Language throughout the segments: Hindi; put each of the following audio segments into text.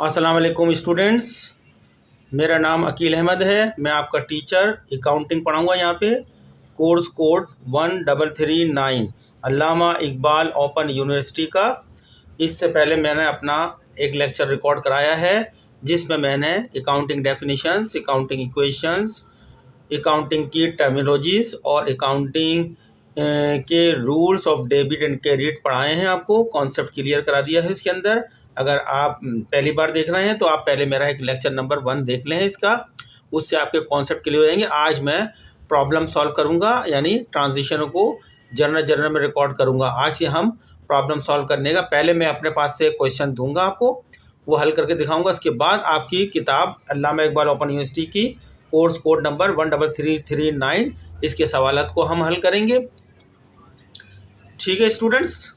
अस्सलाम वालेकुम स्टूडेंट्स, मेरा नाम अकील अहमद है। मैं आपका टीचर अकाउंटिंग पढ़ाऊँगा यहाँ पे। कोर्स कोड 1339 अल्लामा इकबाल ओपन यूनिवर्सिटी का। इससे पहले मैंने अपना एक लेक्चर रिकॉर्ड कराया है जिसमें मैंने accounting definitions, accounting equations, accounting की टर्मिनोलॉजीज़ और अकाउंटिंग के rules of debit and credit पढ़ाए हैं। आपको कॉन्सेप्ट क्लियर करा दिया है इसके अंदर। अगर आप पहली बार देख रहे हैं तो आप पहले मेरा एक लेक्चर नंबर 1 देख लें इसका, उससे आपके कॉन्सेप्ट क्लियर हो जाएंगे। आज मैं प्रॉब्लम सॉल्व करूंगा, यानी ट्रांजिशनों को जर्नल में रिकॉर्ड करूंगा। आज से हम प्रॉब्लम सॉल्व करने का पहले मैं अपने पास से क्वेश्चन दूंगा आपको, वो हल करके दिखाऊंगा। उसके बाद आपकी किताब अल्लामा इकबाल ओपन यूनिवर्सिटी की कोर्स कोड नंबर 1339 इसके सवालात को हम हल करेंगे। ठीक है स्टूडेंट्स,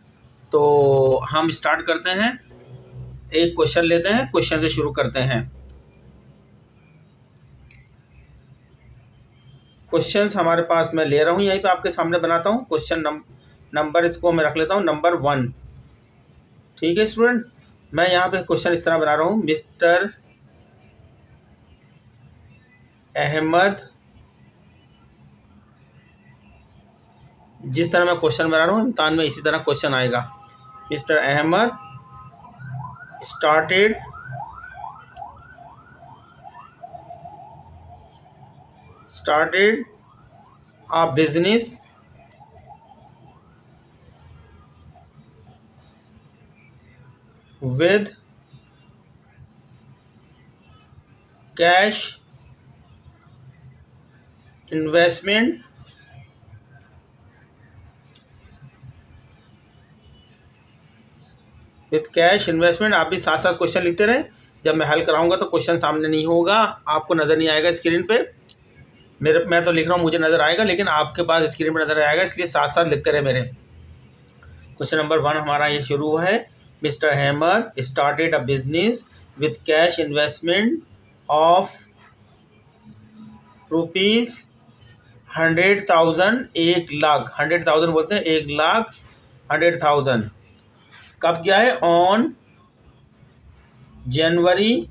तो हम स्टार्ट करते हैं। एक क्वेश्चन लेते हैं, क्वेश्चन से शुरू करते हैं। क्वेश्चंस हमारे पास मैं ले रहा हूं, यहीं पे आपके सामने बनाता हूं। क्वेश्चन नंबर इसको मैं रख लेता हूं नंबर 1। ठीक है स्टूडेंट, मैं यहाँ पे क्वेश्चन इस तरह बना रहा हूं। मिस्टर अहमद, जिस तरह मैं क्वेश्चन बना रहा हूँ इम्तिहान में इसी तरह क्वेश्चन आएगा। Mister Ahmed started a business with cash investment आप भी साथ साथ क्वेश्चन लिखते रहें। जब मैं हल कराऊंगा तो क्वेश्चन सामने नहीं होगा, आपको नज़र नहीं आएगा स्क्रीन पे। मैं तो लिख रहा हूँ, मुझे नज़र आएगा, लेकिन आपके पास स्क्रीन पे नज़र आएगा, इसलिए साथ साथ लिखते रहे मेरे। क्वेश्चन नंबर 1 हमारा ये शुरू हुआ है। Mister Ahmed started a business with cash investment of rupees 100,000, 1,00,000, 100,000 बोलते हैं, 1,00,000, 100,000। कब किया है? On January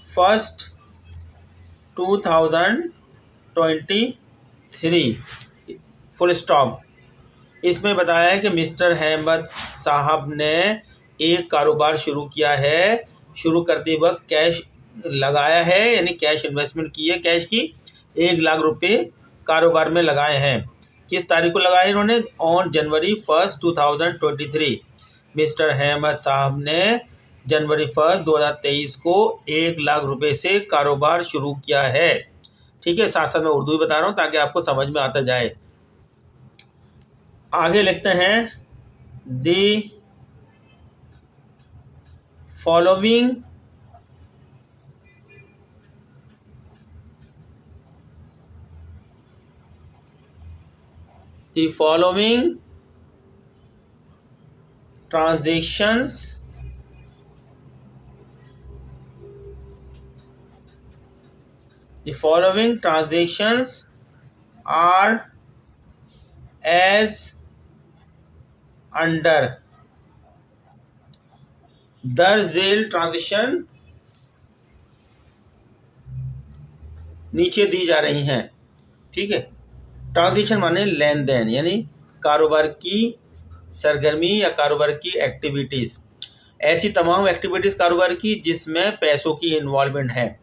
1, 2023, full stop. इसमें बताया है कि मिस्टर अहमद साहब ने एक कारोबार शुरू किया है। शुरू करते वक्त कैश लगाया है, यानी कैश इन्वेस्टमेंट की है, कैश की 1,00,000 रुपये कारोबार में लगाए हैं। किस तारीख को लगाए इन्होंने? On January 1, 2023। मिस्टर अहमद साहब ने जनवरी 1, 2023 को 1,00,000 रुपये से कारोबार शुरू किया है। ठीक है, साथ साथ मैं उर्दू भी बता रहा हूँ ताकि आपको समझ में आता जाए। आगे लिखते हैं, the following transactions are as under। दर्ज झेल ट्रांजिशन नीचे दी जा रही हैं। ठीक है, ट्रांजिशन माने लेन देन, यानी कारोबार की सरगर्मी या कारोबार की एक्टिविटीज़। ऐसी तमाम एक्टिविटीज़ कारोबार की जिसमें पैसों की इन्वॉल्वमेंट है।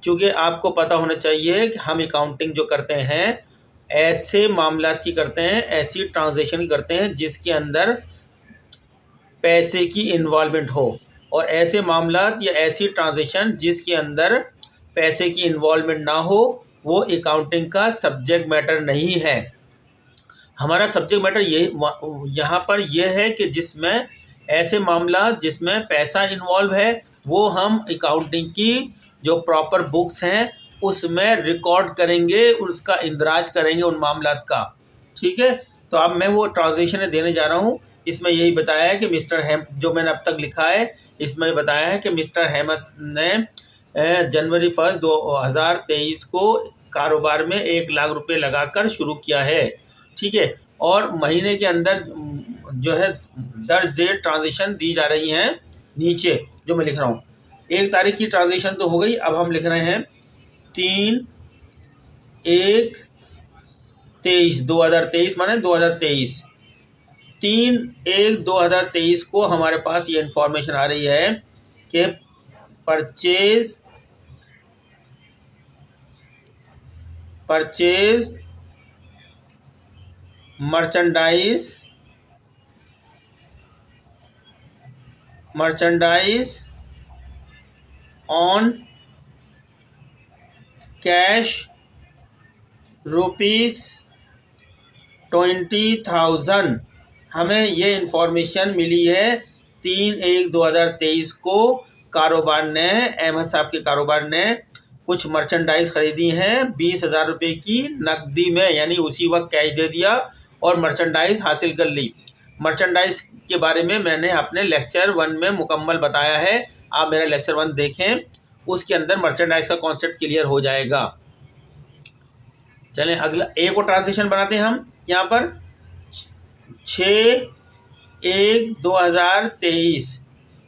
क्योंकि आपको पता होना चाहिए कि हम अकाउंटिंग जो करते हैं ऐसे मामलात की करते हैं, ऐसी ट्रांजैक्शन की करते हैं जिसके अंदर पैसे की इन्वॉल्वमेंट हो, और ऐसे मामलात या ऐसी ट्रांजैक्शन जिसके अंदर पैसे की इन्वॉल्वमेंट ना हो वो अकाउंटिंग का सब्जेक्ट मैटर नहीं है। हमारा सब्जेक्ट मैटर ये यहाँ पर यह है कि जिसमें ऐसे मामला जिसमें पैसा इन्वॉल्व है वो हम अकाउंटिंग की जो प्रॉपर बुक्स हैं उसमें रिकॉर्ड करेंगे, उसका इंदराज करेंगे उन मामलात का। ठीक है, तो अब मैं वो ट्रांजेक्शन देने जा रहा हूँ। इसमें यही बताया है कि मिस्टर हेम, जो मैंने अब तक लिखा है इसमें बताया है कि मिस्टर अहमद ने जनवरी 1, 2023 को कारोबार में 1,00,000 रुपये लगाकर शुरू किया है। ठीक है, और महीने के अंदर जो है दर ज़ेर ट्रांजेक्शन दी जा रही हैं नीचे जो मैं लिख रहा हूँ। 1 तारीख की ट्रांजेक्शन तो हो गई, अब हम लिख रहे हैं 3/1/23 2023 माने 2023 3/1/2023 को हमारे पास ये इंफॉर्मेशन आ रही है कि परचेज मर्चेंडाइज ऑन कैश ₹20,000 हमें ये इंफॉर्मेशन मिली है 3/1/2023 को। कारोबार ने, अहमद साहब के कारोबार ने कुछ मर्चेंडाइज खरीदी हैं 20,000 रुपये की नकदी में, यानी उसी वक्त कैश दे दिया और मर्चेंडाइज हासिल कर ली। मर्चेंडाइज के बारे में मैंने अपने लेक्चर 1 में मुकम्मल बताया है, आप मेरा लेक्चर 1 देखें, उसके अंदर मर्चेंडाइज का कॉन्सेप्ट क्लियर हो जाएगा। चलें अगला एक और ट्रांजेक्शन बनाते हैं हम यहाँ पर 6/1/2023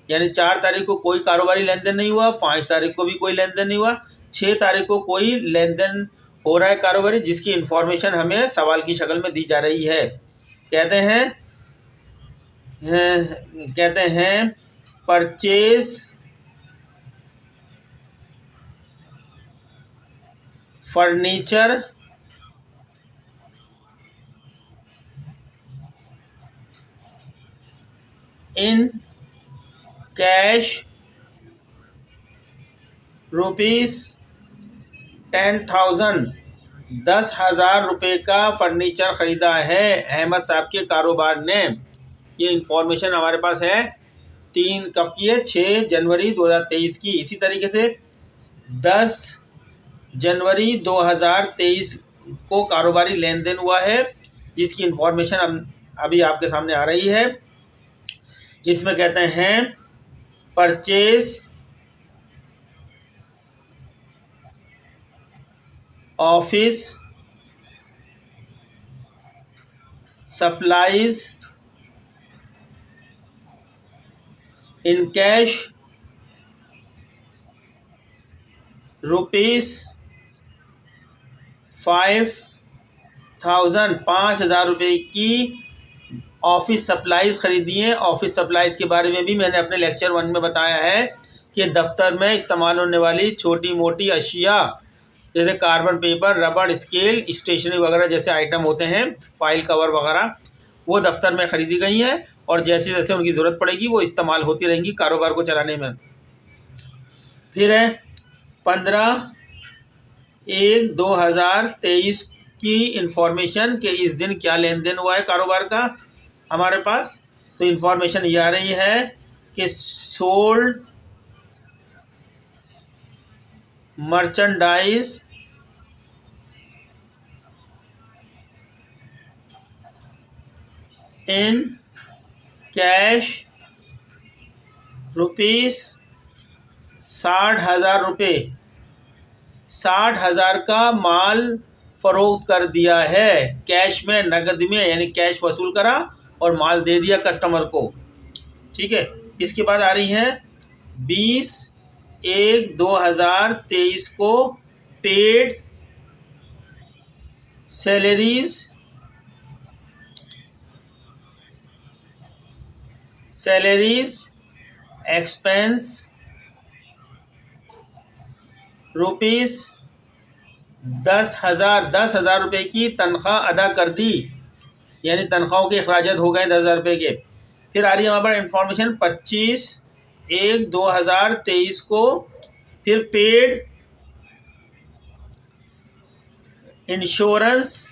यानी 4 तारीख को कोई कारोबारी लेन देन नहीं हुआ, 5 तारीख को भी कोई लेन देन नहीं हुआ, 6 तारीख को कोई लेन देन हो रहा है कारोबारी, जिसकी इंफॉर्मेशन हमें सवाल की शक्ल में दी जा रही है। कहते हैं परचेज फर्नीचर इन कैश ₹10,000 10,000 रुपये का फर्नीचर ख़रीदा है अहमद साहब के कारोबार ने। ये इंफॉर्मेशन हमारे पास है 3 कब की है 6 जनवरी 2023 की। इसी तरीके से 10 जनवरी 2023 को कारोबारी लेन देन हुआ है, जिसकी इंफॉर्मेशन अभी आपके सामने आ रही है। इसमें कहते हैं purchase office supplies in cash ₹5,000 5,000 रुपये की ऑफिस सप्लाईज़ ख़रीदी हैं। ऑफिस सप्लाईज़ के बारे में भी मैंने अपने लेक्चर 1 में बताया है कि दफ्तर में इस्तेमाल होने वाली छोटी मोटी अशिया जैसे कार्बन पेपर, रबड़, स्केल, स्टेशनरी वगैरह जैसे आइटम होते हैं, फाइल कवर वगैरह, वो दफ्तर में ख़रीदी गई हैं और जैसे जैसे उनकी ज़रूरत पड़ेगी वो इस्तेमाल होती रहेंगी कारोबार को चलाने में। फिर है 15/1/2023 की इंफॉर्मेशन कि इस दिन क्या लेन देन हुआ है कारोबार का हमारे पास। तो इंफॉर्मेशन ये आ रही है कि सोल्ड मर्चेंडाइज इन कैश ₹60,000 रुपये 60,000 का माल फ़रोख्त कर दिया है कैश में, नकद में, यानी कैश वसूल करा और माल दे दिया कस्टमर को। ठीक है, इसके बाद आ रही है 20/1/2023 को पेड सैलरीज एक्सपेंस ₹10,000 रुपये की तनख्वाह अदा कर दी, यानी तनख्वाहों के अखराजात हो गए 10,000 रुपये के। फिर आ रही है हमारे पास इंफॉर्मेशन 25/1/2023 को फिर पेड इंश्योरेंस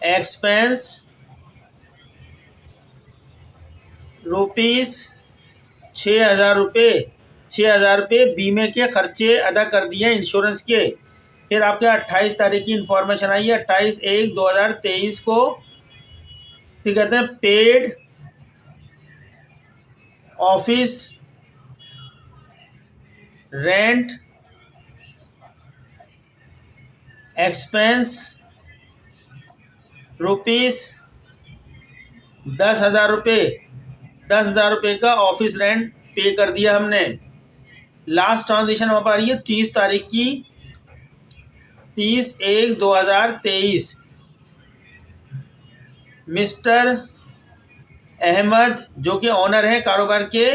एक्सपेंस ₹6,000 रुपये बीमे के खर्चे अदा कर दिए इंश्योरेंस के। फिर आपके 28 तारीख की इंफॉर्मेशन आई है 28/1/2023 को। फिर कहते हैं paid office rent expense rupees 10,000 रुपये, 10,000 रुपये का ऑफिस रेंट पे कर दिया हमने। लास्ट ट्रांजेक्शन हमारे पास आ रही है 30 तारीख की, 30/1/2023। मिस्टर अहमद जो कि ऑनर है कारोबार के,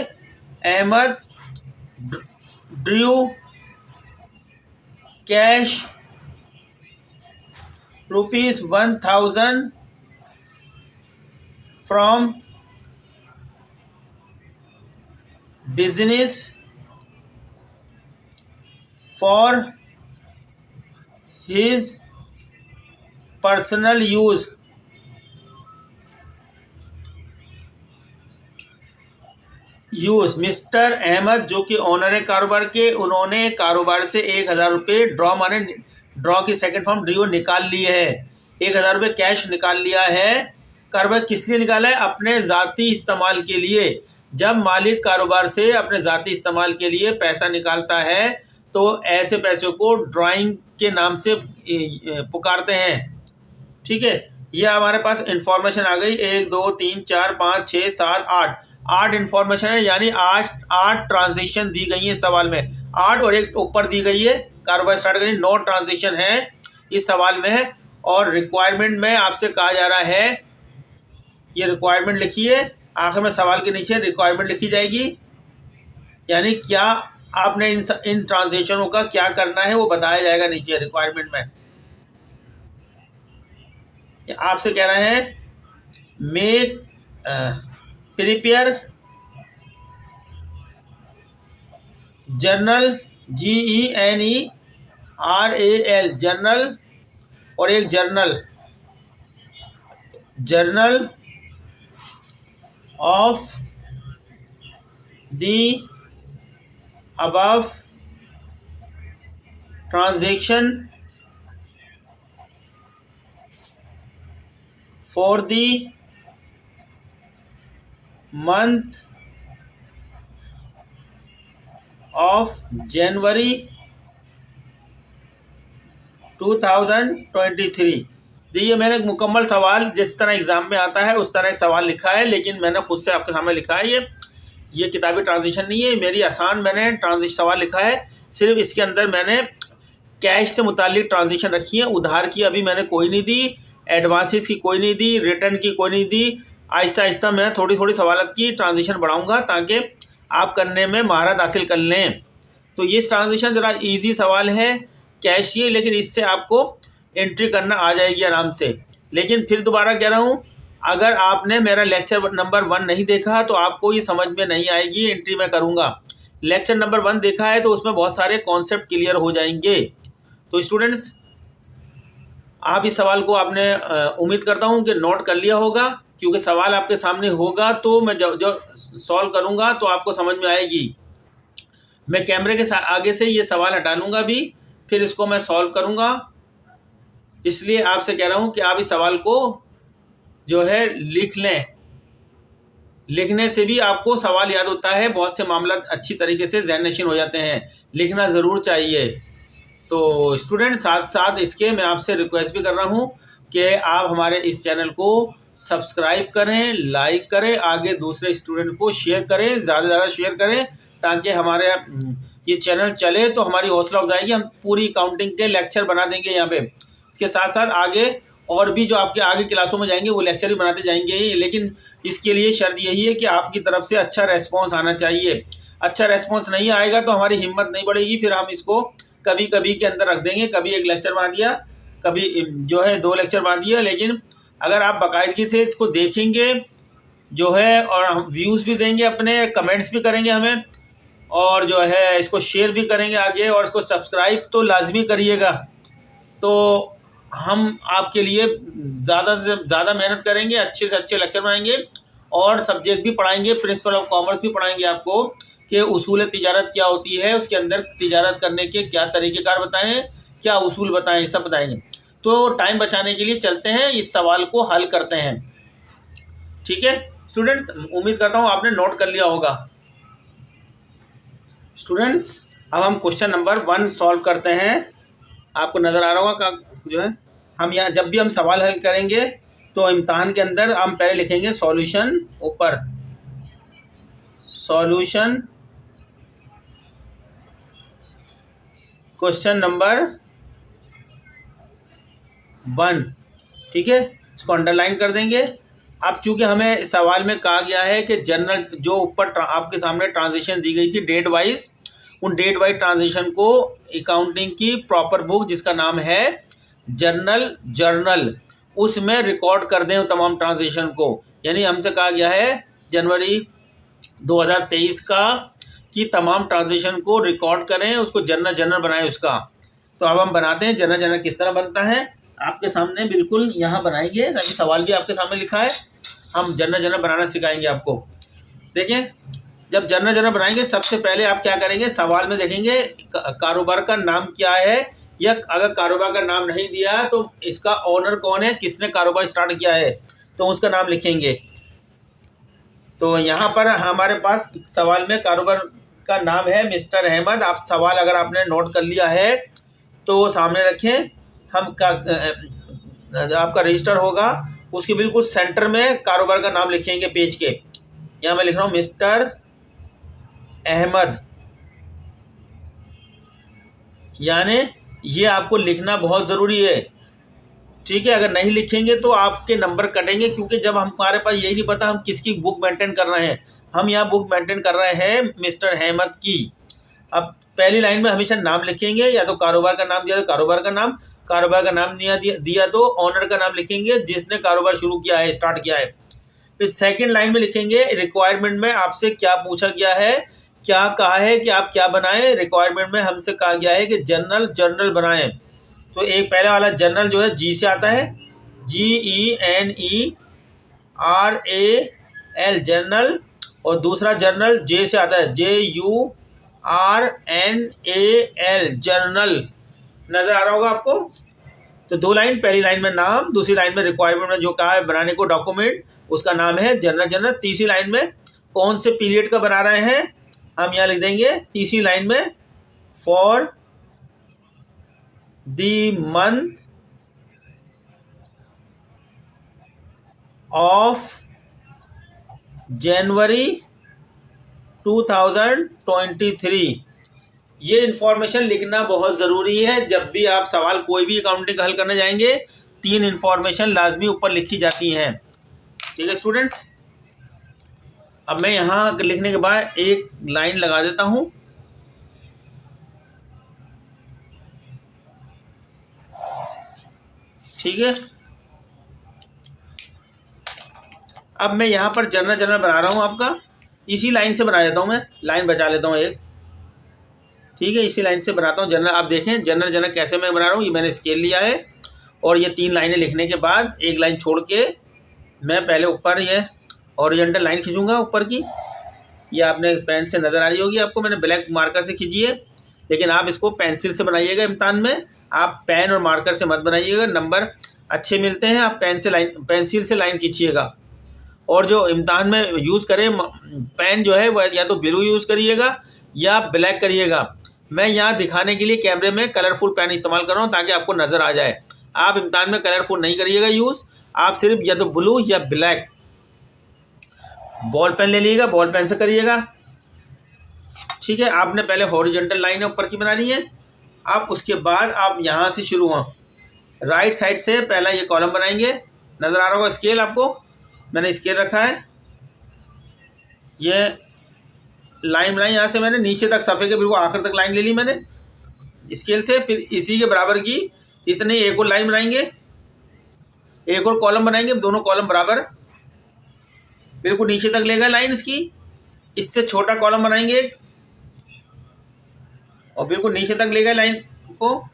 Ahmed drew cash ₹1,000 from business for his personal use. Mister Ahmed जो कि ऑनर है कारोबार के, उन्होंने कारोबार से 1,000 रुपये ड्रॉ की सेकंड फॉर्म ड्रू निकाल लिए है। 1,000 रुपये कैश निकाल लिया है। कारोबार किस लिए निकाला है? अपने ज़ाती इस्तेमाल के लिए। जब मालिक कारोबार से अपने ज़ाती इस्तेमाल के लिए पैसा निकालता है तो ऐसे पैसों को ड्राइंग के नाम से पुकारते हैं। ठीक है, ये हमारे पास इंफॉर्मेशन आ गई। 1 2 3 4 5 6 7 8 इंफॉर्मेशन है, यानी 8 ट्रांजेक्शन दी गई है सवाल में। 8 और एक ऊपर दी गई है कारोबार स्टार्ट करिए। 9 ट्रांजेक्शन है इस सवाल में। और रिक्वायरमेंट में आपसे कहा जा रहा है, ये रिक्वायरमेंट लिखिए, आखिर में सवाल के नीचे रिक्वायरमेंट लिखी जाएगी, यानी क्या आपने इन ट्रांजेक्शनों का क्या करना है वो बताया जाएगा नीचे रिक्वायरमेंट में। आपसे कह रहे हैं make prepare journal, GENERAL journal, और एक journal of the above transaction for the month of January 2023। देखिए, मैंने एक मुकम्मल सवाल जिस तरह एग्ज़ाम में आता है उस तरह एक सवाल लिखा है, लेकिन मैंने खुद से आपके सामने लिखा है। ये किताबी ट्रांजिशन नहीं है, मेरी आसान मैंने ट्रांजिशन सवाल लिखा है। सिर्फ इसके अंदर मैंने कैश से मुतालिक ट्रांजिशन रखी है। उधार की अभी मैंने कोई नहीं दी, एडवांसेस की कोई नहीं दी, रिटर्न की कोई नहीं दी। आहिस्ता आहिस्ता मैं थोड़ी थोड़ी सवालत की ट्रांजिशन बढ़ाऊँगा ताकि आप करने में महारत हासिल कर लें। तो ये ट्रांजिशन ज़रा ईजी सवाल है, कैश ही, लेकिन इससे आपको एंट्री करना आ जाएगी आराम से। लेकिन फिर दोबारा कह रहा हूँ, अगर आपने मेरा लेक्चर नंबर 1 नहीं देखा तो आपको ये समझ में नहीं आएगी एंट्री मैं करूँगा। लेक्चर नंबर 1 देखा है तो उसमें बहुत सारे कॉन्सेप्ट क्लियर हो जाएंगे। तो स्टूडेंट्स, आप इस सवाल को आपने उम्मीद करता हूँ कि नोट कर लिया होगा, क्योंकि सवाल आपके सामने होगा तो मैं जो सॉल्व करूँगा तो आपको समझ में आएगी। मैं कैमरे के आगे से ये सवाल हटा लूँगा भी, फिर इसको मैं सॉल्व करूँगा। इसलिए आपसे कह रहा हूँ कि आप इस सवाल को जो है लिख लें। लिखने से भी आपको सवाल याद होता है, बहुत से मामला अच्छी तरीके से ज़हन-नशीन हो जाते हैं। लिखना ज़रूर चाहिए। तो स्टूडेंट, साथ साथ इसके मैं आपसे रिक्वेस्ट भी कर रहा हूँ कि आप हमारे इस चैनल को सब्सक्राइब करें, लाइक करें, आगे दूसरे स्टूडेंट को शेयर करें, ज़्यादा से ज़्यादा शेयर करें, ताकि हमारे ये चैनल चले तो हमारी हौसला अफजाई। हम पूरी काउंटिंग के लेक्चर बना देंगे यहाँ पे। इसके साथ साथ आगे और भी जो आपके आगे क्लासों में जाएंगे वो लेक्चर भी बनाते जाएंगे, लेकिन इसके लिए शर्त यही है कि आपकी तरफ से अच्छा रेस्पॉन्स आना चाहिए। अच्छा रेस्पॉन्स नहीं आएगा तो हमारी हिम्मत नहीं बढ़ेगी, फिर हम इसको कभी कभी के अंदर रख देंगे। कभी एक लेक्चर बना दिया, कभी जो है 2 लेक्चर बना दिया। लेकिन अगर आप बाकायदगी से इसको देखेंगे जो है, और हम व्यूज़ भी देंगे, अपने कमेंट्स भी करेंगे हमें, और जो है इसको शेयर भी करेंगे आगे, और इसको सब्सक्राइब तो लाजमी करिएगा, तो हम आपके लिए ज़्यादा से ज़्यादा मेहनत करेंगे, अच्छे से अच्छे लेक्चर बनाएंगे और सब्जेक्ट भी पढ़ाएंगे। प्रिंसिपल ऑफ कॉमर्स भी पढ़ाएंगे आपको कि उसूल तिजारत क्या होती है, उसके अंदर तिजारत करने के क्या तरीक़ेकार बताएं, क्या उसूल बताएं, सब बताएंगे। तो टाइम बचाने के लिए चलते हैं, इस सवाल को हल करते हैं। ठीक है स्टूडेंट्स, उम्मीद करता हूँ आपने नोट कर लिया होगा। स्टूडेंट्स, अब हम क्वेश्चन नंबर 1 सॉल्व करते हैं। आपको नज़र आ रहा होगा जो है, हम यहाँ जब भी हम सवाल हल करेंगे तो इम्तहान के अंदर हम पहले लिखेंगे सॉल्यूशन, ऊपर सॉल्यूशन क्वेश्चन नंबर 1, ठीक है, इसको अंडरलाइन कर देंगे। अब चूंकि हमें सवाल में कहा गया है कि जनरल जो ऊपर आपके सामने ट्रांजिशन दी गई थी डेट वाइज, उन डेट वाइज ट्रांजिशन को अकाउंटिंग की प्रॉपर बुक जिसका नाम है जर्नल, उसमें रिकॉर्ड कर दें तमाम ट्रांजिशन को। यानी हमसे कहा गया है जनवरी 2023 की तमाम ट्रांजिशन को रिकॉर्ड करें, उसको जर्नल बनाएं उसका। तो अब हम बनाते हैं जर्नल किस तरह बनता है, आपके सामने बिल्कुल यहाँ बनाएंगे, ताकि सवाल भी आपके सामने लिखा है, हम जर्नल बनाना सिखाएंगे आपको। देखें, जब जर्नल बनाएंगे सबसे पहले आप क्या करेंगे, सवाल में देखेंगे कारोबार का नाम क्या है, या अगर कारोबार का नाम नहीं दिया तो इसका ओनर कौन है, किसने कारोबार स्टार्ट किया है, तो उसका नाम लिखेंगे। तो यहाँ पर हमारे पास सवाल में कारोबार का नाम है मिस्टर अहमद। आप सवाल अगर आपने नोट कर लिया है तो सामने रखें, हम आपका रजिस्टर होगा, उसके बिल्कुल सेंटर में कारोबार का नाम लिखेंगे पेज के। यहाँ मैं लिख रहा हूँ मिस्टर अहमद, यानी ये आपको लिखना बहुत ज़रूरी है, ठीक है। अगर नहीं लिखेंगे तो आपके नंबर कटेंगे, क्योंकि जब हमारे पास यही नहीं पता हम किसकी बुक मेंटेन कर रहे हैं। हम यहाँ बुक मेंटेन कर रहे हैं मिस्टर अहमद की। अब पहली लाइन में हमेशा नाम लिखेंगे, या तो कारोबार का नाम दिया तो कारोबार का नाम, कारोबार का नाम दिया तो ऑनर का नाम लिखेंगे जिसने कारोबार शुरू किया है, स्टार्ट किया है। फिर सेकंड लाइन में लिखेंगे रिक्वायरमेंट में आपसे क्या पूछा गया है, क्या कहा है कि आप क्या बनाएं। रिक्वायरमेंट में हमसे कहा गया है कि जर्नल बनाएं। तो एक पहले वाला जर्नल जो है जी से आता है, GENERAL जर्नल, और दूसरा जर्नल जे से आता है, JURNAL जर्नल। नज़र आ रहा होगा आपको। तो 2 लाइन, पहली लाइन में नाम, दूसरी लाइन में रिक्वायरमेंट में जो कहा है बनाने को डॉक्यूमेंट, उसका नाम है जर्नल। तीसरी लाइन में कौन से पीरियड का बना रहे हैं, हम यहाँ लिख देंगे तीसरी लाइन में for the month of January 2023। ये इन्फॉर्मेशन लिखना बहुत ज़रूरी है। जब भी आप सवाल कोई भी अकाउंटिंग हल करने जाएंगे, 3 इन्फॉर्मेशन लाजमी ऊपर लिखी जाती हैं, ठीक है स्टूडेंट्स। अब मैं यहाँ लिखने के बाद एक लाइन लगा देता हूँ, ठीक है। अब मैं यहाँ पर जर्नल बना रहा हूँ आपका, इसी लाइन से बना लेता हूँ, मैं लाइन बचा लेता हूँ एक, ठीक है, इसी लाइन से बनाता हूँ जर्नल। आप देखें जर्नल कैसे मैं बना रहा हूँ, ये मैंने स्केल लिया है, और ये 3 लाइनें लिखने के बाद एक लाइन छोड़ के मैं पहले ऊपर ये ओरिजेंटल लाइन खींचूँगा ऊपर की। ये आपने पेन से नज़र आ रही होगी आपको, मैंने ब्लैक मार्कर से खींची है, लेकिन आप इसको पेंसिल से बनाइएगा इम्तहान में। आप पेन और मार्कर से मत बनाइएगा, नंबर अच्छे मिलते हैं। आप पेंसिल से लाइन खींचिएगा। और जो इम्तहान में यूज़ करें पेन जो है वह या तो ब्लू यूज़ करिएगा या ब्लैक करिएगा। मैं यहाँ दिखाने के लिए कैमरे में कलरफुल पेन इस्तेमाल कर रहा हूँ ताकि आपको नज़र आ जाए। आप इम्तहान में कलरफुल नहीं करिएगा यूज़, आप सिर्फ या तो ब्लू या ब्लैक। बॉल पेन ले लीजिएगा, बॉल पेन से करिएगा, ठीक है। आपने पहले हॉरिजॉन्टल लाइन ऊपर की बनानी है। अब उसके बाद आप यहाँ से शुरू हों, राइट साइड से पहला ये कॉलम बनाएंगे। नज़र आ रहा होगा स्केल आपको, मैंने स्केल रखा है, ये लाइन बनाई यहाँ से मैंने नीचे तक, सफ़े के बिल्कुल आखिर तक लाइन ले ली मैंने स्केल से। फिर इसी के बराबर की इतनी एक और लाइन बनाएंगे, एक और कॉलम बनाएंगे, दोनों कॉलम बराबर बिल्कुल नीचे तक लेगा लाइन इसकी। इससे छोटा कॉलम बनाएंगे एक, और बिल्कुल नीचे तक लेगा लाइन को।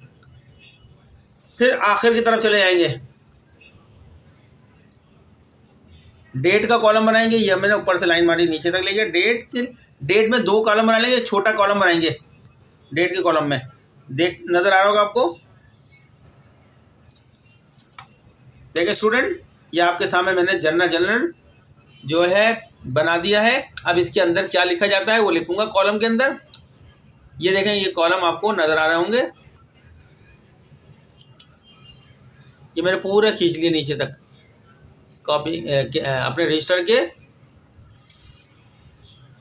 फिर आखिर की तरफ चले जाएंगे, डेट का कॉलम बनाएंगे। ये मैंने ऊपर से लाइन मारी, नीचे तक लेके डेट में 2 कॉलम बना लेंगे, छोटा कॉलम बनाएंगे डेट के कॉलम में। नज़र आ रहा होगा आपको। देखिए स्टूडेंट, ये आपके सामने मैंने जर्नल जो है बना दिया है। अब इसके अंदर क्या लिखा जाता है वो लिखूंगा कॉलम के अंदर। ये देखें, ये कॉलम आपको नज़र आ रहे होंगे, ये मैंने पूरा खींच लिया नीचे तक, कॉपी अपने रजिस्टर के,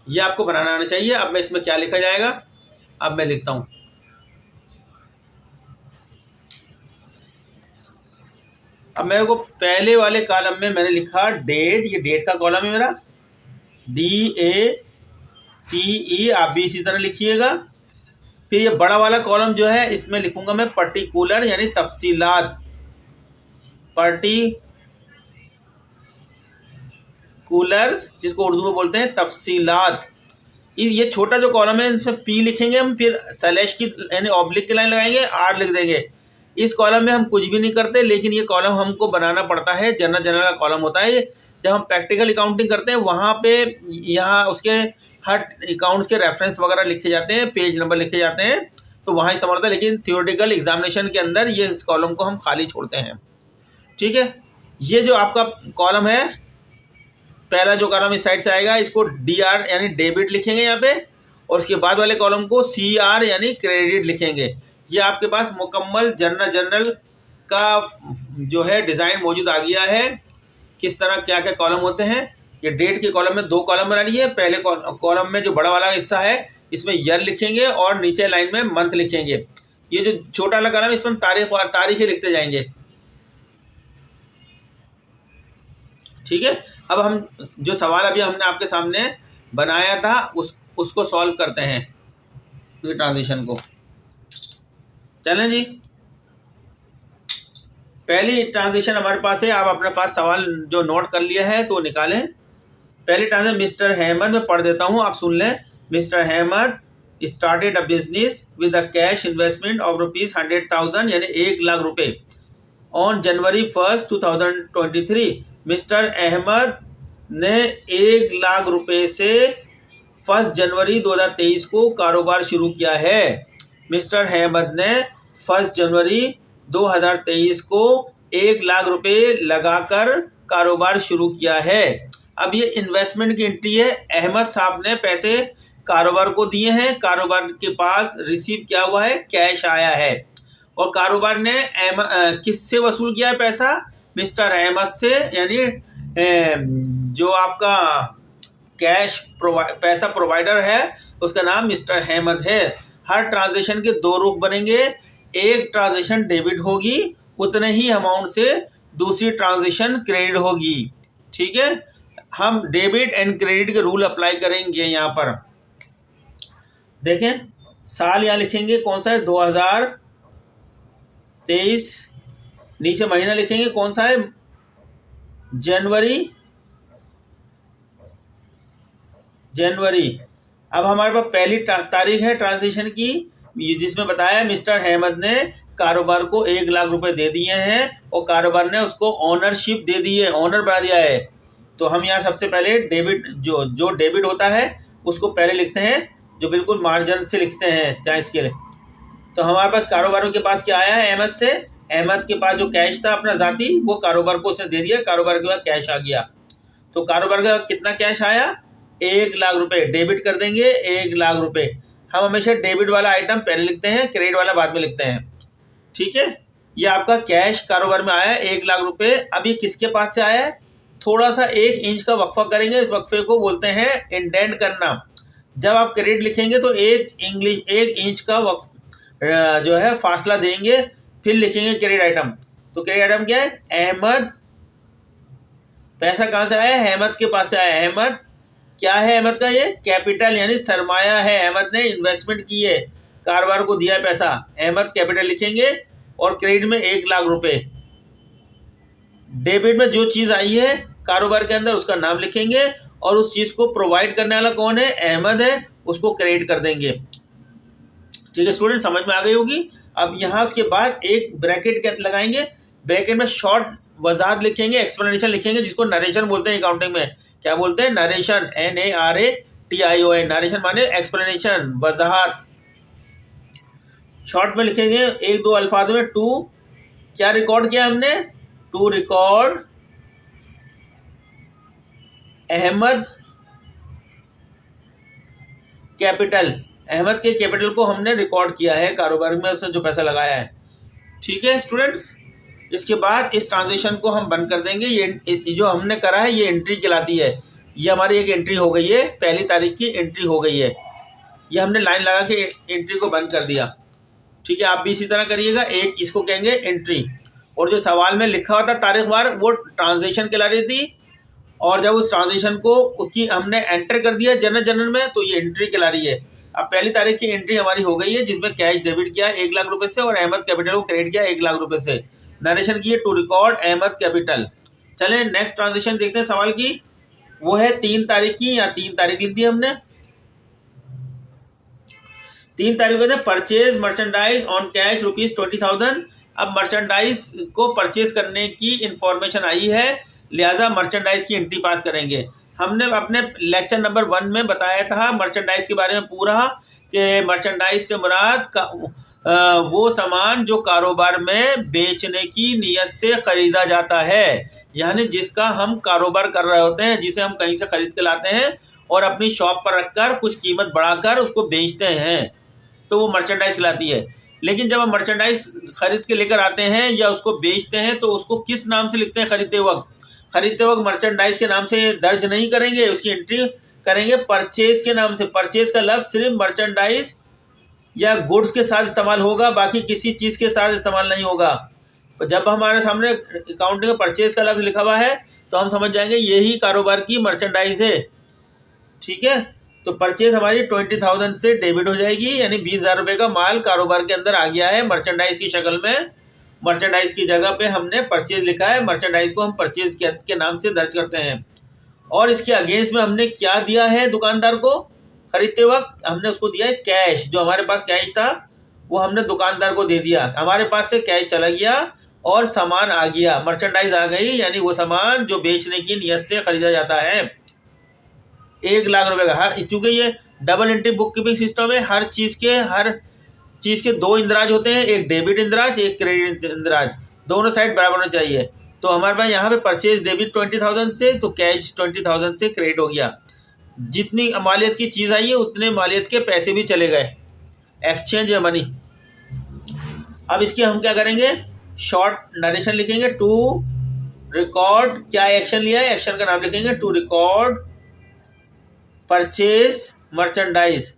ये आपको बनाना आना चाहिए। अब मैं इसमें क्या लिखा जाएगा, अब मैं लिखता हूँ। अब मेरे को पहले वाले कॉलम में मैंने लिखा डेट, ये डेट का कॉलम है मेरा, DATE, आप भी इसी तरह लिखिएगा। फिर ये बड़ा वाला कॉलम जो है इसमें लिखूंगा मैं पर्टिकुलर यानी तफसीलात, पर्टिकुलर्स जिसको उर्दू में बोलते हैं तफसीलात। ये छोटा जो कॉलम है इसमें P लिखेंगे हम, फिर स्लैश की यानी ऑब्लिक की लाइन लगाएंगे, R लिख देंगे। इस कॉलम में हम कुछ भी नहीं करते, लेकिन ये कॉलम हमको बनाना पड़ता है। जनरल का कॉलम होता है ये। जब हम प्रैक्टिकल अकाउंटिंग करते हैं वहाँ पे यहाँ उसके हर अकाउंट्स के रेफरेंस वगैरह लिखे जाते हैं, पेज नंबर लिखे जाते हैं, तो वहाँ ही समझ आता है। लेकिन थियोरेटिकल एग्जामिनेशन के अंदर ये इस कॉलम को हम खाली छोड़ते हैं। ठीक है, ये जो आपका कॉलम है, पहला जो कॉलम इस साइड से आएगा इसको DR यानी डेबिट लिखेंगे यहाँ पे, और उसके बाद वाले कॉलम को CR यानी क्रेडिट लिखेंगे। ये आपके पास मुकम्मल जनरल का जो है डिज़ाइन मौजूद आ गया है, किस तरह क्या क्या कॉलम होते हैं। ये डेट के कॉलम में 2 कॉलम बना लिए। पहले कॉलम में जो बड़ा वाला हिस्सा है इसमें ईयर लिखेंगे और नीचे लाइन में मंथ लिखेंगे। ये जो छोटा वाला कॉलम इसमें हम तारीखें लिखते जाएंगे। ठीक है, अब हम जो सवाल अभी हमने आपके सामने बनाया था उसको सॉल्व करते हैं, ट्रांजिशन को। चलें जी, पहली ट्रांजिशन हमारे पास है। आप अपने पास सवाल जो नोट कर लिया है तो निकालें। पहली ट्रांजिशन मिस्टर अहमद, मैं पढ़ देता हूँ, आप सुन लें। Mister Ahmed started a business with a cash investment of ₹100,000 यानी 1 लाख रुपए ऑन January 1, 2023। मिस्टर अहमद ने 1 लाख रुपए से 1 जनवरी 2023 को कारोबार शुरू किया है। मिस्टर अहमद ने 1 जनवरी 2023 को 1 लाख रुपए लगाकर कारोबार शुरू किया है। अब ये इन्वेस्टमेंट की एंट्री है। अहमद साहब ने पैसे कारोबार को दिए हैं, कारोबार के पास रिसीव किया हुआ है, कैश आया है, और कारोबार ने किससे वसूल किया है पैसा? मिस्टर अहमद से, यानी जो आपका कैश पैसा प्रोवाइडर है उसका नाम मिस्टर अहमद है। हर ट्रांजेक्शन के 2 रुख बनेंगे। एक ट्रांजेक्शन डेबिट होगी, उतने ही अमाउंट से दूसरी ट्रांजेक्शन क्रेडिट होगी। ठीक है, हम डेबिट एंड क्रेडिट के रूल अप्लाई करेंगे। यहाँ पर देखें, साल यहाँ लिखेंगे कौन सा है, 2023। नीचे महीना लिखेंगे कौन सा है, जनवरी। अब हमारे पास पहली तारीख है ट्रांजेक्शन की, जिसमें बताया मिस्टर अहमद ने कारोबार को 1 लाख रुपए दे दिए हैं और कारोबार ने उसको ऑनरशिप दे दी है, ऑनर बना दिया है। तो हम यहाँ सबसे पहले डेबिट जो डेबिट होता है उसको पहले लिखते हैं, जो बिल्कुल मार्जिन से लिखते हैं चाहे इसके लिए। तो हमारे पास कारोबारों के पास क्या आया है, अहमद से। अहमद के पास जो कैश था अपना जाती, वो कारोबार को उसने दे दिया, कारोबार के बाद कैश आ गया। तो कारोबार का कितना कैश आया, 1 लाख रुपए। डेबिट कर देंगे 1 लाख रुपए। हम हमेशा डेबिट वाला आइटम पहले लिखते हैं, क्रेडिट वाला बाद में लिखते हैं। ठीक है, ये आपका कैश कारोबार में आया 1 लाख रुपए। अब ये किसके पास से आया है, थोड़ा सा 1 इंच का वक्फा करेंगे, इस वक्फे को बोलते हैं इंडेंट करना। जब आप क्रेडिट लिखेंगे तो 1 इंच का जो है फासला देंगे, फिर लिखेंगे क्रेडिट आइटम। तो क्रेडिट आइटम क्या है, अहमद। पैसा कहाँ से आया, अहमद के पास से आया। अहमद क्या है, अहमद का ये कैपिटल यानी सरमाया है। अहमद ने इन्वेस्टमेंट की है, कारोबार को दिया है पैसा, अहमद कैपिटल लिखेंगे। और क्रेडिट में 1 लाख रुपए। डेबिट में जो चीज़ आई है कारोबार के अंदर उसका नाम लिखेंगे, और उस चीज़ को प्रोवाइड करने वाला कौन है, अहमद है, उसको क्रेडिट कर देंगे। ठीक है स्टूडेंट, समझ में आ गई होगी। अब यहाँ उसके बाद एक ब्रैकेट लगाएंगे, ब्रैकेट में शॉर्ट वजाहत लिखेंगे, एक्सप्लेनेशन लिखेंगे, जिसको नरेशन बोलते हैं अकाउंटिंग में। क्या बोलते हैं, नरेशन, NARATION। नरेशन माने एक्सप्लेनेशन, वजाहत। शॉर्ट में लिखेंगे 1-2 अल्फाज में। टू क्या रिकॉर्ड किया हमने, to record Ahmed capital. Ahmed के कैपिटल को हमने रिकॉर्ड किया है, कारोबार में उसने जो पैसा लगाया है। ठीक है स्टूडेंट्स, इसके बाद इस ट्रांजेक्शन को हम बंद कर देंगे। ये जो हमने करा है ये एंट्री कहलाती है। ये हमारी एक एंट्री हो गई है, पहली तारीख की एंट्री हो गई है। ये हमने लाइन लगा के एंट्री को बंद कर दिया। ठीक है, आप भी इसी तरह करिएगा। एक इसको कहेंगे एंट्री, और जो सवाल में लिखा हुआ था तारीख वार वो ट्रांजेक्शन कहला रही थी, और जब उस ट्रांजेक्शन को उसकी हमने एंटर कर दिया जनरल में तो ये एंट्री कहला रही है। अब पहली तारीख की एंट्री हमारी हो गई है जिसमें कैश डेबिट किया 1 लाख रुपए से और अहमद कैपिटल को क्रेडिट किया 1 लाख रुपए से। नरेशन की है टू रिकॉर्ड अहमद कैपिटल। चलें नेक्स्ट ट्रांजेक्शन देखते हैं सवाल की। वो है 3 तारीख की, या 3 तारीख लिख दी हमने। 3 तारीख को परचेज मर्चेंडाइज ऑन कैश ₹20,000। अब मर्चेंडाइज को परचेज करने की इंफॉर्मेशन आई है, लिहाजा मर्चेंडाइज की एंट्री पास करेंगे। हमने अपने लेक्चर नंबर 1 में बताया था मर्चेंडाइज के बारे में पूरा, कि मर्चेंडाइज से मुराद वो सामान जो कारोबार में बेचने की नीयत से ख़रीदा जाता है, यानी जिसका हम कारोबार कर रहे होते हैं, जिसे हम कहीं से ख़रीद के लाते हैं और अपनी शॉप पर रखकर कुछ कीमत बढ़ाकर उसको बेचते हैं, तो वो मर्चेंडाइज कहलाती है। लेकिन जब हम मर्चेंडाइज ख़रीद के लेकर आते हैं या उसको बेचते हैं तो उसको किस नाम से लिखते हैं? ख़रीदते वक्त मर्चेंडाइज के नाम से दर्ज नहीं करेंगे, उसकी एंट्री करेंगे परचेज के नाम से। परचेज का लफ्ज़ सिर्फ मर्चेंडाइज या गुड्स के साथ इस्तेमाल होगा, बाकी किसी चीज़ के साथ इस्तेमाल नहीं होगा। जब हमारे सामने अकाउंटिंग में परचेज का लफ्ज़ लिखा हुआ है तो हम समझ जाएंगे यही कारोबार की मर्चेंडाइज है। ठीक है, तो परचेज हमारी 20,000 से डेबिट हो जाएगी, यानी 20,000 रुपये का माल कारोबार के अंदर आ गया है मर्चेंडाइज की शक्ल में। मर्चेंडाइज की जगह पे हमने परचेज लिखा है, मर्चेंडाइज को हम परचेज के नाम से दर्ज करते हैं। और इसके अगेंस्ट में हमने क्या दिया है दुकानदार को? खरीदते वक्त हमने उसको दिया है कैश। जो हमारे पास कैश था वो हमने दुकानदार को दे दिया, हमारे पास से कैश चला गया और सामान आ गया, मर्चेंडाइज आ गई, यानी वो सामान जो बेचने की नीयत से खरीदा जाता है। 1 लाख रुपए का हर, चूँकि ये double entry book keeping system है, हर चीज़ के 2 इंदराज होते हैं, एक डेबिट इंदराज एक क्रेडिट इंदराज, दोनों साइड बराबर होना चाहिए। तो हमारे पास यहाँ पे परचेज डेबिट 20,000 से, तो कैश 20,000 से क्रेडिट हो गया। जितनी मालियत की चीज़ आई है उतने मालियत के पैसे भी चले गए, एक्सचेंज है मनी। अब इसकी हम क्या करेंगे? शॉर्ट नरेशन लिखेंगे। टू रिकॉर्ड क्या एक्शन लिया है, एक्शन का नाम लिखेंगे टू रिकॉर्ड परचेज मर्चेंडाइज।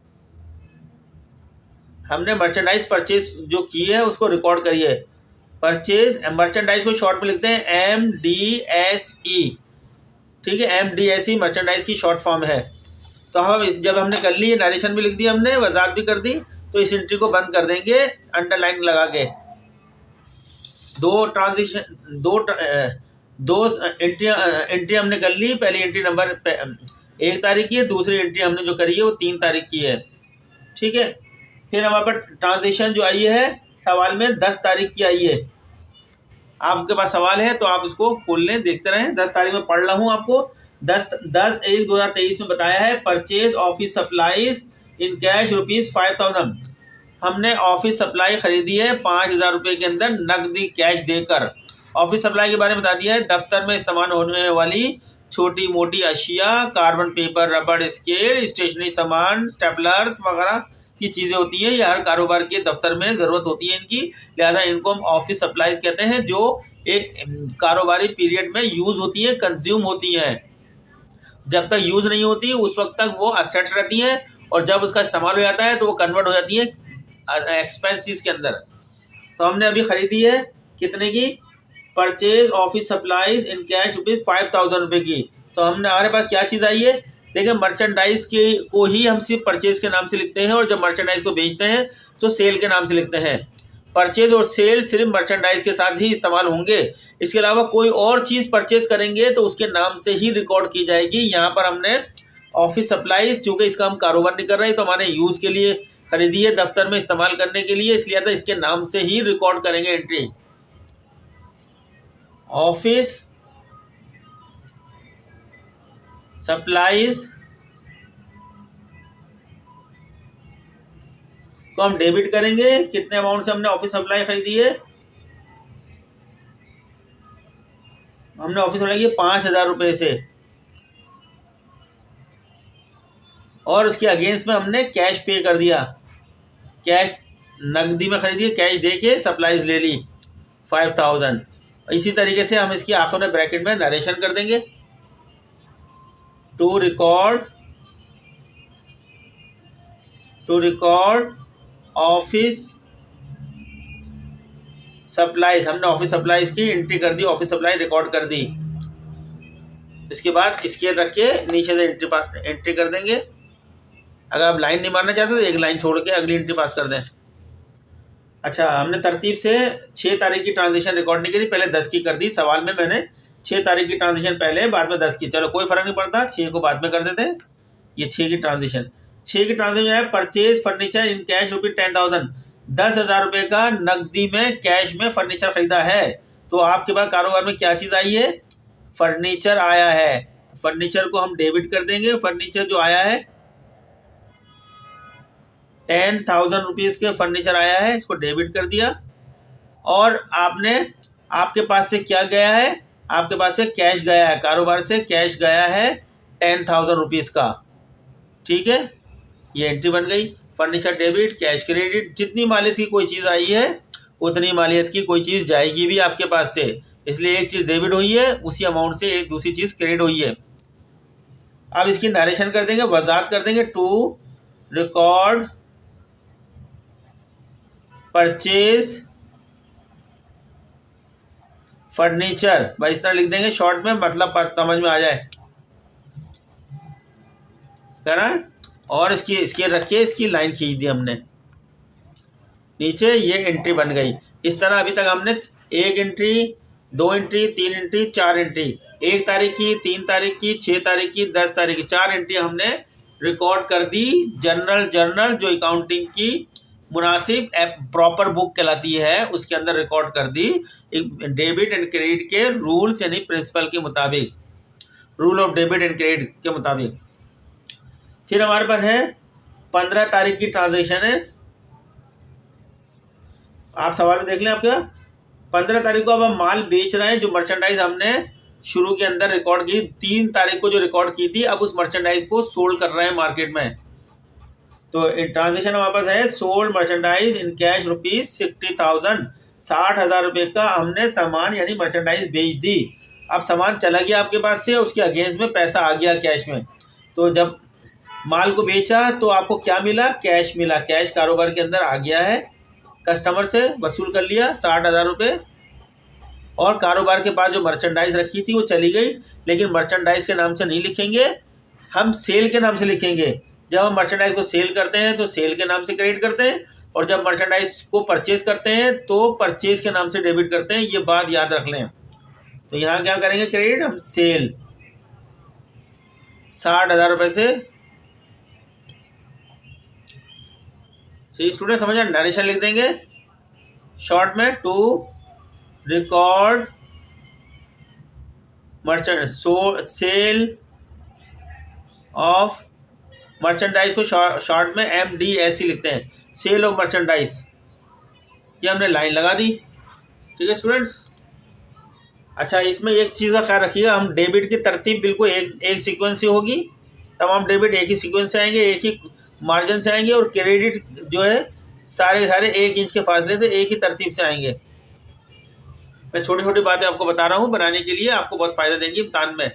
हमने मर्चेंडाइज परचेज जो की है उसको रिकॉर्ड करिए। परचेज मर्चेंडाइज को शॉर्ट में लिखते हैं MDSE। ठीक है, MDSE मर्चेंडाइज की शॉर्ट फॉर्म है। तो हम जब हमने कर ली, नरेशन भी लिख दी हमने, वजाहत भी कर दी, तो इस एंट्री को बंद कर देंगे अंडरलाइन लगा के। दो एंट्री हमने कर ली। पहली एंट्री नंबर 1 तारीख की है, दूसरी एंट्री हमने जो करी है वो 3 तारीख की है। ठीक है, फिर हमारे पास ट्रांजेक्शन जो आई है सवाल में 10 तारीख की आई है। आपके पास सवाल है तो आप इसको खोल लें, देखते रहें। 10 तारीख में पढ़ रहा हूँ आपको। 10/1/2023 में बताया है purchase office supplies in cash ₹5,000। हमने ऑफिस सप्लाई खरीदी है 5,000 रुपये के अंदर नकदी कैश देकर। ऑफिस सप्लाई के बारे में बता दिया है, दफ्तर में इस्तेमाल होने वाली छोटी मोटी अशिया, कार्बन पेपर, रबड़, स्केल, स्टेशनरी सामान, स्टेपलर्स वगैरह की चीज़ें होती हैं। ये हर कारोबार के दफ्तर में ज़रूरत होती है इनकी, लिहाजा इनको हम ऑफिस सप्लाईज कहते हैं, जो एक कारोबारी पीरियड में यूज़ होती हैं, कंज्यूम होती हैं। जब तक यूज़ नहीं होती उस वक्त तक वो असेट्स रहती हैं, और जब उसका इस्तेमाल हो जाता है तो वो कन्वर्ट हो जाती है एक्सपेंसिस के अंदर। तो हमने अभी ख़रीदी है कितने की? Purchase office supplies in cash ₹5,000 की। तो हमने हमारे पास क्या चीज़ आई है? देखिए, मर्चेंडाइज को ही हम सिर्फ परचेज के नाम से लिखते हैं, और जब मर्चेंडाइज को बेचते हैं तो सेल के नाम से लिखते हैं। परचेज और सेल सिर्फ मर्चेंडाइज के साथ ही इस्तेमाल होंगे, इसके अलावा कोई और चीज़ परचेज करेंगे तो उसके नाम से ही रिकॉर्ड की जाएगी। यहाँ पर हमने ऑफिस सप्लाईज, चूँकि इसका हम कारोबार नहीं कर रहे तो हमारे यूज़ के लिए खरीदी है, दफ्तर में इस्तेमाल करने के लिए, इसलिए तो इसके नाम से ही रिकॉर्ड करेंगे एंट्री। ऑफिस सप्लाईज को हम डेबिट करेंगे। कितने अमाउंट से हमने ऑफिस सप्लाई खरीदी है? हमने ऑफिस सप्लाई की 5,000 रुपये से, और उसके अगेंस्ट में हमने कैश पे कर दिया। कैश नकदी में खरीदी, कैश दे के सप्लाईज ले ली 5,000। इसी तरीके से हम इसकी आंखों में ब्रैकेट में नरेशन कर देंगे, टू रिकॉर्ड ऑफिस सप्लाईज। हमने ऑफिस सप्लाईज की एंट्री कर दी, ऑफिस सप्लाई रिकॉर्ड कर दी। इसके बाद स्केल रख के नीचे से एंट्री कर देंगे। अगर आप लाइन नहीं मारना चाहते तो एक लाइन छोड़ के अगली एंट्री पास कर दें। अच्छा, हमने तरतीब से 6 तारीख की ट्रांजेक्शन रिकॉर्ड नहीं करी, पहले 10 की कर दी। सवाल में मैंने 6 तारीख की ट्रांजेक्शन पहले, बाद में 10 की। चलो कोई फर्क नहीं पड़ता, 6 को बाद में कर देते हैं। ये 6 की ट्रांजेक्शन है। परचेज फर्नीचर इन कैश ₹10,000, 10,000 रुपये का नकदी में कैश में फर्नीचर खरीदा है। तो आपके पास कारोबार में क्या चीज़ आई है? फर्नीचर आया है। फर्नीचर को हम डेबिट कर देंगे। फर्नीचर जो आया है 10,000 रुपीज़ के फर्नीचर आया है, इसको डेबिट कर दिया। और आपके पास से क्या गया है? आपके पास से कैश गया है, कारोबार से कैश गया है 10,000 रुपीज़ का। ठीक है, ये एंट्री बन गई। Furniture debit, cash credit. जितनी मालियत की कोई चीज़ आई है उतनी मालियत की कोई चीज़ जाएगी भी आपके पास से, इसलिए एक चीज़ डेबिट हुई है, उसी अमाउंट से एक दूसरी चीज़ क्रेडिट हुई है। अब इसकी नरेशन कर देंगे, वजाहत कर देंगे, टू रिकॉर्ड परचेज फर्नीचर। भाई इतना लिख देंगे शॉर्ट में, मतलब समझ में आ जाए, करा। और इसकी स्केल रखिए, इसकी लाइन खींच दी हमने नीचे, ये एंट्री बन गई। इस तरह अभी तक हमने 1 एंट्री, 2 एंट्री, 3 एंट्री, 4 एंट्री, 1 तारीख की, 3 तारीख की, 6 तारीख की, 10 तारीख की, 4 एंट्री हमने रिकॉर्ड कर दी। जर्नल जो अकाउंटिंग की मुनासिब प्रॉपर बुक कहलाती है, उसके अंदर रिकॉर्ड कर दी, डेबिट एंड क्रेडिट के रूल्स यानी प्रिंसिपल के मुताबिक, rule of debit and credit के मुताबिक। फिर हमारे पास है 15 तारीख की ट्रांजेक्शन है। आप सवाल में देख लें आपका 15 तारीख को अब हम माल बेच रहे हैं, जो मर्चेंडाइज हमने शुरू के अंदर रिकॉर्ड की, 3 तारीख को जो रिकॉर्ड की थी, अब उस मर्चेंडाइज को सोल्ड कर रहे हैं मार्केट में। तो ट्रांजेक्शन हमारे पास है, सोल्ड मर्चेंडाइज इन कैश ₹60,000, 60,000 रुपये का हमने सामान यानी मर्चेंडाइज बेच दी। अब सामान चला गया आपके पास से, उसके अगेंस्ट में पैसा आ गया कैश में। तो जब माल को बेचा तो आपको क्या मिला? कैश मिला। कैश कारोबार के अंदर आ गया है, कस्टमर से वसूल कर लिया 60,000 रुपये। और कारोबार के पास जो मर्चेंडाइज रखी थी वो चली गई, लेकिन मर्चेंडाइज के नाम से नहीं लिखेंगे, हम सेल के नाम से लिखेंगे। जब हम मर्चेंडाइज को सेल करते हैं तो सेल के नाम से क्रेडिट करते हैं, और जब मर्चेंडाइज को परचेज करते हैं तो परचेज के नाम से डेबिट करते हैं। ये बात याद रख लें। तो यहाँ क्या करेंगे? क्रेडिट, हम सेल 60,000 रुपये से। सही स्टूडेंट समझ आए? नरेशन लिख देंगे शॉर्ट में, to record sale of merchandise को शॉर्ट में MDSC लिखते हैं, सेल ऑफ मर्चेंडाइज। ये हमने लाइन लगा दी। ठीक है स्टूडेंट्स। अच्छा, इसमें एक चीज़ का ख्याल रखिएगा, हम डेबिट की तरतीब बिल्कुल एक सीक्वेंस से होगी। तमाम डेबिट एक ही सीक्वेंस से आएंगे, एक ही मार्जिन से आएंगे, और क्रेडिट जो है सारे 1 इंच के फासले से एक ही तरतीब से आएंगे। मैं छोटी छोटी बातें आपको बता रहा हूँ बनाने के लिए, आपको बहुत फ़ायदा देंगी इम्तिहान में।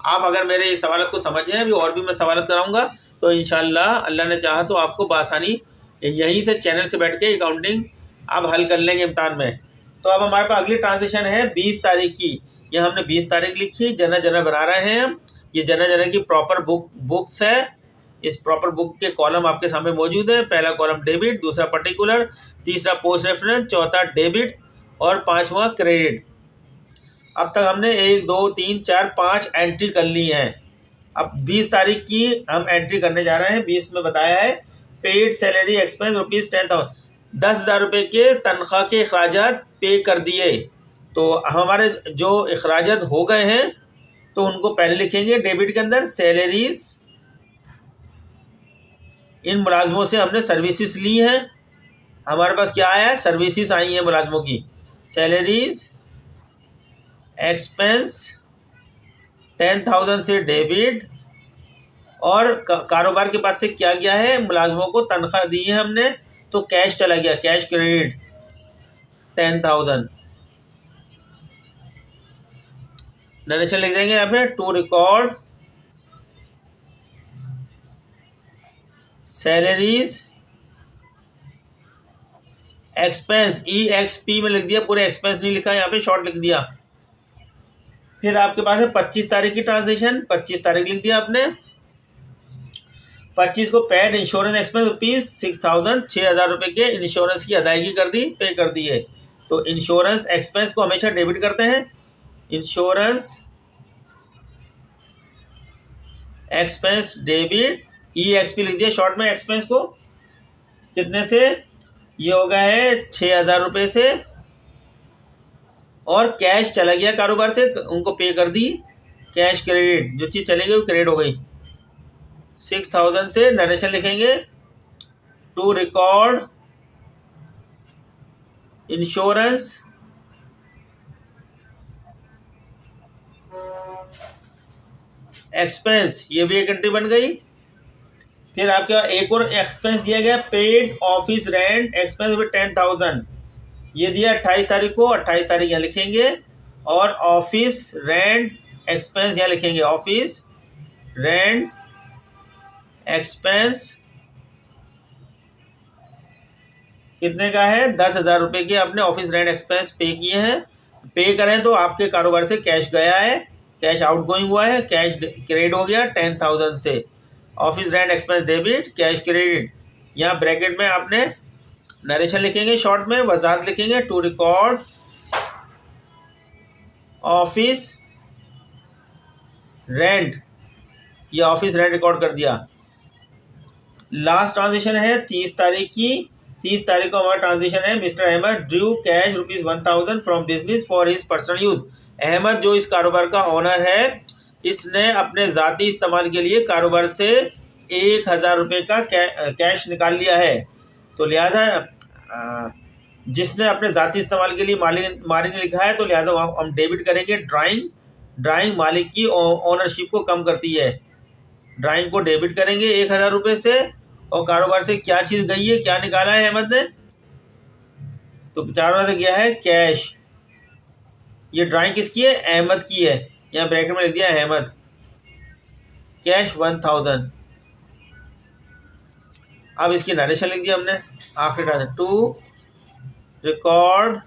आप अगर मेरे इस सवालत को समझें, अभी और भी मैं सवालत कराऊंगा, तो इंशाल्लाह अल्लाह ने चाहा तो आपको बआसानी यहीं से चैनल से बैठ के अकाउंटिंग आप हल कर लेंगे इम्तिहान में। तो अब हमारे पास अगली ट्रांजेक्शन है 20 तारीख की। ये हमने 20 तारीख लिखी, जर्नल बना रहे हैं हम। ये जर्नल की प्रॉपर बुक्स है। इस प्रॉपर बुक के कॉलम आपके सामने मौजूद है। पहला कॉलम डेबिट, दूसरा पर्टिकुलर, तीसरा पोस्ट रेफरेंस, चौथा डेबिट और 5वां क्रेडिट। अब तक हमने 1 2 3 4 5 एंट्री कर ली हैं। अब 20 तारीख की हम एंट्री करने जा रहे हैं। 20 में बताया है पेड सैलरी एक्सपेंस ₹10,000, 10,000 रुपये के तनख्वाह के अखराजात पे कर दिए। तो हमारे जो अखराजात हो गए हैं तो उनको पहले लिखेंगे डेबिट के अंदर, सैलरीज। इन मुलाजमों से हमने सर्विसेज ली हैं। हमारे पास क्या आया है? सर्विसेज आई हैं मुलाजमों की। सैलरीज एक्सपेंस 10,000 से डेबिट, और कारोबार के पास से क्या गया है? मुलाजमों को तनख्वाह दी है हमने, तो कैश चला गया, कैश क्रेडिट 10,000। नरेशन लिख देंगे यहाँ पे, to record salaries expense, EXP में लिख दिया, पूरे एक्सपेंस नहीं लिखा यहाँ पे, शॉर्ट लिख दिया। फिर आपके पास है 25 तारीख की ट्रांजेक्शन, 25 तारीख लिख दिया आपने। 25 को पेड इंश्योरेंस एक्सपेंस ₹6,000, 6,000 रुपये के इंश्योरेंस की अदायगी कर दी, पे कर दी है। तो इंश्योरेंस एक्सपेंस को हमेशा डेबिट करते हैं, इंश्योरेंस एक्सपेंस डेबिट, EXP लिख दिया शॉर्ट में एक्सपेंस को, कितने से, ये हो गया है 6,000 रुपये से, और कैश चला गया कारोबार से, उनको पे कर दी, कैश क्रेडिट, जो चीज़ चली गई वो क्रेडिट हो गई। 6,000 से नरेशन लिखेंगे, टू रिकॉर्ड इंश्योरेंस एक्सपेंस, ये भी एक एंट्री बन गई। फिर आपके पास एक और एक्सपेंस दिया गया, paid office rent expense with 10,000, ये दिया 28 तारीख को, 28 तारीख यहाँ लिखेंगे, और ऑफिस रेंट एक्सपेंस यहाँ लिखेंगे, ऑफिस रेंट एक्सपेंस कितने का है, 10,000 रुपये के आपने ऑफिस रेंट एक्सपेंस पे किए हैं। पे करें तो आपके कारोबार से कैश गया है, कैश आउट गोइंग हुआ है, कैश क्रेडिट हो गया 10,000 से, office rent expense debit, cash credit. यहाँ ब्रैकेट में आपने नरेशन लिखेंगे, शॉर्ट में वजाहत लिखेंगे, टू रिकॉर्ड ऑफिस रेंट, ये ऑफिस रेंट रिकॉर्ड कर दिया। लास्ट ट्रांजेक्शन है 30 तारीख की, 30 तारीख को हमारा ट्रांजेक्शन है, mister Ahmed drew cash ₹1,000 from business for his personal use. Ahmed जो इस कारोबार का ओनर है, इसने अपने ज़ाती इस्तेमाल के लिए कारोबार से 1,000 रुपये का कैश निकाल लिया है। तो लिहाजा जिसने अपने ज़ाती इस्तेमाल के लिए मालिक ने लिखा है, तो लिहाजा हम डेबिट करेंगे। ड्राइंग मालिक की ओनरशिप को कम करती है, ड्राइंग को डेबिट करेंगे 1,000 रुपये से। और कारोबार से क्या चीज़ गई है, क्या निकाला है अहमद ने, तो कारोबार से गया है कैश। ये ड्राइंग किसकी है, अहमद की है, यहाँ ब्रैकेट में लिख दिया अहमद, कैश 1,000। अब इसकी नरेशन लिख दिया हमने आखिरी ट्रांजेक्शन, टू रिकॉर्ड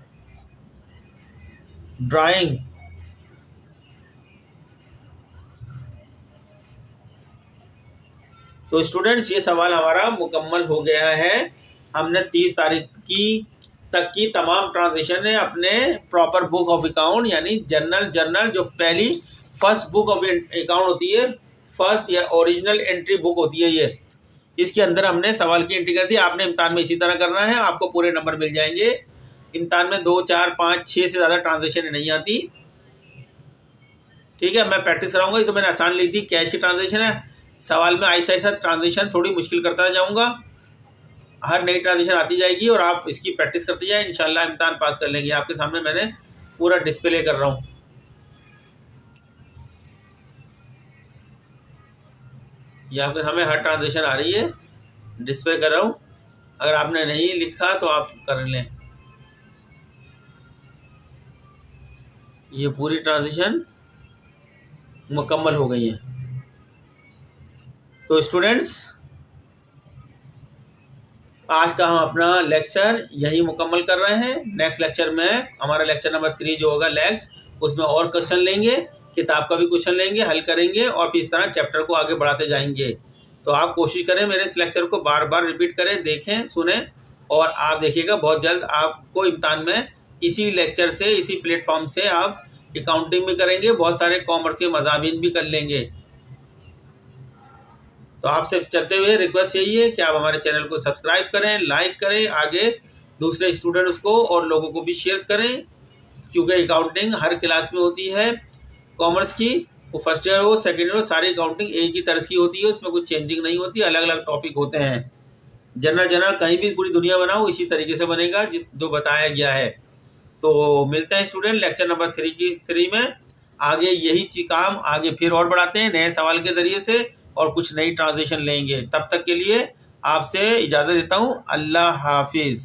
ड्राइंग तो स्टूडेंट्स ये सवाल हमारा मुकम्मल हो गया है। हमने 30 तारीख तक की तमाम ट्रांजेक्शन अपने प्रॉपर बुक ऑफ अकाउंट, यानी जर्नल जो पहली फर्स्ट बुक ऑफ अकाउंट होती है, फर्स्ट या ओरिजिनल एंट्री बुक होती है, ये इसके अंदर हमने सवाल की एंट्री कर दी। आपने इम्तान में इसी तरह करना है, आपको पूरे नंबर मिल जाएंगे। इम्तान में 2, 4, 5, 6 से ज़्यादा ट्रांजेक्शन नहीं आती, ठीक है। मैं प्रैक्टिस कराऊंगा, तो मैंने आसान ली थी, कैश की ट्रांजेक्शन है। सवाल में ऐसा ऐसा ट्रांजेक्शन थोड़ी मुश्किल करता जाऊंगा, हर नई ट्रांजेक्शन आती जाएगी और आप इसकी प्रैक्टिस करते जाए, इंशाल्लाह इम्तान पास कर लेंगे। आपके सामने मैंने पूरा डिस्प्ले कर रहा हूँ, ये आपके सामने हर ट्रांजेक्शन आ रही है, डिस्प्ले कर रहा हूँ। अगर आपने नहीं लिखा तो आप कर लें। ये पूरी ट्रांजेक्शन मुकम्मल हो गई है। तो स्टूडेंट्स आज का हम अपना लेक्चर यही मुकम्मल कर रहे हैं। नेक्स्ट लेक्चर में हमारा लेक्चर नंबर 3 जो होगा लेक्स, उसमें और क्वेश्चन लेंगे, किताब का भी क्वेश्चन लेंगे, हल करेंगे और फिर इस तरह चैप्टर को आगे बढ़ाते जाएंगे। तो आप कोशिश करें मेरे इस लेक्चर को बार बार रिपीट करें, देखें, सुने, और आप देखिएगा बहुत जल्द आपको इम्तान में इसी लेक्चर से, इसी प्लेटफॉर्म से आप अकाउंटिंग भी करेंगे, बहुत सारे कॉमर्स के मज़ामीन भी कर लेंगे। तो आपसे चलते हुए रिक्वेस्ट यही है कि आप हमारे चैनल को सब्सक्राइब करें, लाइक करें, आगे दूसरे स्टूडेंट्स को और लोगों को भी शेयर करें, क्योंकि अकाउंटिंग हर क्लास में होती है कॉमर्स की, वो फर्स्ट ईयर हो, सेकेंड ईयर हो, सारी अकाउंटिंग एक ही तरह की होती है, उसमें कुछ चेंजिंग नहीं होती, अलग अलग टॉपिक होते हैं। जनरल कहीं भी पूरी दुनिया बनाओ इसी तरीके से बनेगा जो बताया गया है। तो मिलते हैं स्टूडेंट लेक्चर नंबर 3 में। आगे यही काम आगे फिर और बढ़ाते हैं नए सवाल के ज़रिए से, और कुछ नई ट्रांजेक्शन लेंगे। तब तक के लिए आपसे इजाज़त देता हूँ। अल्लाह हाफिज़।